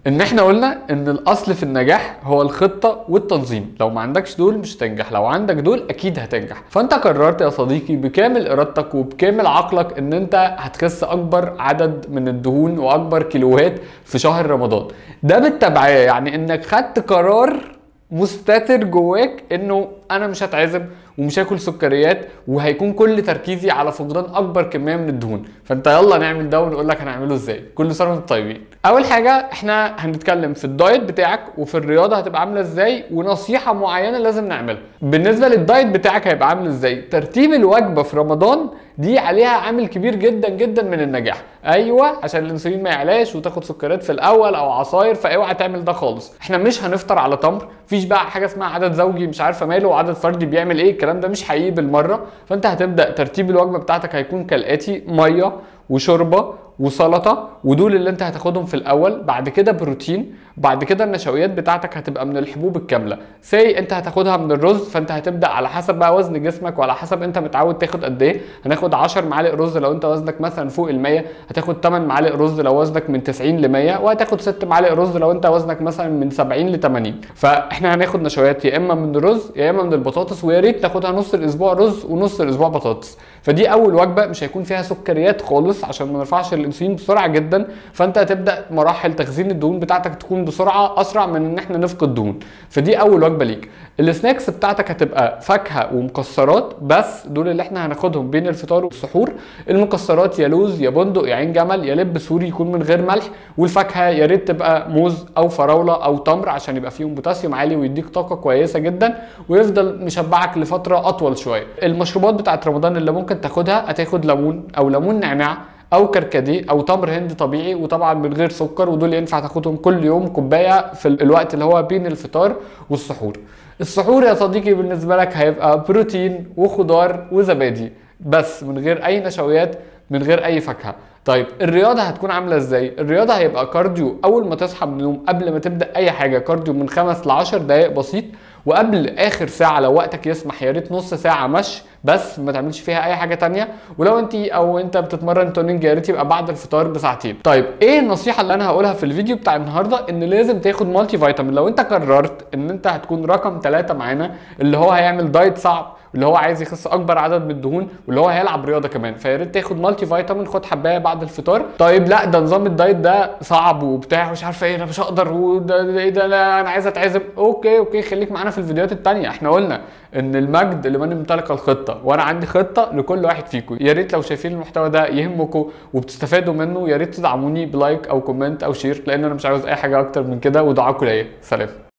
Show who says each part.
Speaker 1: ان احنا قلنا ان الاصل في النجاح هو الخطة والتنظيم. لو ما عندكش دول مش هتنجح، لو عندك دول اكيد هتنجح. فانت قررت يا صديقي بكامل ارادتك وبكامل عقلك ان انت هتخس اكبر عدد من الدهون واكبر كيلوهات في شهر رمضان. ده بالتبعية يعني انك خدت قرار مستتر جواك انه انا مش هتعزم ومش هاكل سكريات وهيكون كل تركيزي على فقدان اكبر كميه من الدهون. فانت يلا نعمل ده ونقول لك هنعمله ازاي. كل سنه وانتم طيبين. اول حاجه احنا هنتكلم في الدايت بتاعك وفي الرياضه هتبقى عامله ازاي ونصيحه معينه لازم نعملها. بالنسبه للدايت بتاعك هيبقى عامل ازاي؟ ترتيب الوجبه في رمضان دي عليها عامل كبير جدا جدا من النجاح. ايوه عشان الانسولين ما يعلاش وتاخد سكريات في الاول او عصاير، فاوعى تعمل ده خالص. احنا مش هنفطر على تمر، مفيش بقى حاجه اسمها عدد زوجي مش عارفه ماله وعدد فردي بيعمل ايه، الكلام ده مش حقيقي بالمره. فانت هتبدا ترتيب الوجبه بتاعتك هيكون كالاتي: ميه وشوربه وسلطه، ودول اللي انت هتاخدهم في الاول. بعد كده بروتين، بعد كده النشويات بتاعتك هتبقى من الحبوب الكامله. انت هتاخدها من الرز، فانت هتبدا على حسب بقى وزن جسمك وعلى حسب انت متعود تاخد قد ايه. هناخد 10 معالق رز لو انت وزنك مثلا فوق ال 100، هتاخد 8 معالق رز لو وزنك من 90 ل 100، وهتاخد 6 معالق رز لو انت وزنك مثلا من 70 ل 80. فاحنا هناخد نشويات يا اما من الرز يا اما من البطاطس، ويا ريت تاخدها نص الاسبوع رز ونص الاسبوع بطاطس. فدي اول وجبه مش هيكون فيها سكريات خالص عشان ما نرفعش الانسولين بسرعه جدا. فانت هتبدا مراحل تخزين الدهون بتاعتك تكون بسرعه اسرع من ان احنا نفقد دهون. فدي اول وجبه ليك. السناكس بتاعتك هتبقى فاكهه ومكسرات بس، دول اللي احنا هناخدهم بين الفطار والسحور. المكسرات يا لوز يا بندق يا عين جمل يا لب سوري يكون من غير ملح، والفاكهه يا ريت تبقى موز او فراوله او تمر عشان يبقى فيهم بوتاسيوم عالي ويديك طاقه كويسه جدا ويفضل مشبعك لفتره اطول شويه. المشروبات بتاعت رمضان اللي ممكن تاخدها، هتاخد ليمون او ليمون نعناع او كركديه او تمر هندي طبيعي وطبعا من غير سكر، ودول ينفع تاخدهم كل يوم كوبايه في الوقت اللي هو بين الفطار والسحور. السحور يا صديقي بالنسبه لك هيبقى بروتين وخضار وزبادي بس، من غير اي نشويات من غير اي فاكهه. طيب الرياضه هتكون عامله ازاي؟ الرياضه هيبقى كارديو اول ما تصحى من النوم قبل ما تبدا اي حاجه، كارديو من 5 ل 10 دقائق بسيط، وقبل اخر ساعه لو وقتك يسمح يا ريت نص ساعه مشي بس ما تعملش فيها اي حاجه تانية. ولو انت بتتمرن تونينج يا ريت يبقى بعد الفطار بساعتين. طيب ايه النصيحه اللي انا هقولها في الفيديو بتاع النهارده؟ ان لازم تاخد مالتي فيتامين. لو انت قررت ان انت هتكون رقم 3 معانا اللي هو هيعمل دايت صعب اللي هو عايز يخس اكبر عدد من الدهون واللي هو هيلعب رياضه كمان، فيا ريت تاخد مالتي فيتامين. خد حبايه بعد الفطار. طيب لا ده نظام الدايت ده صعب وبتاع مش عارفه ايه، انا مش هقدر وده ايه ده، لا انا عايز اتعزم. اوكي خليك معانا في الفيديوهات الثانيه. احنا قلنا ان المجد لمن امتلك الخطه، وانا عندي خطه لكل واحد فيكم. يا ريت لو شايفين المحتوى ده يهمكم وبتستفادوا منه يا ريت تدعموني بلايك او كومنت او شير، لان انا مش عاوز اي حاجه اكتر من كده. ودعاكم ليا. سلام.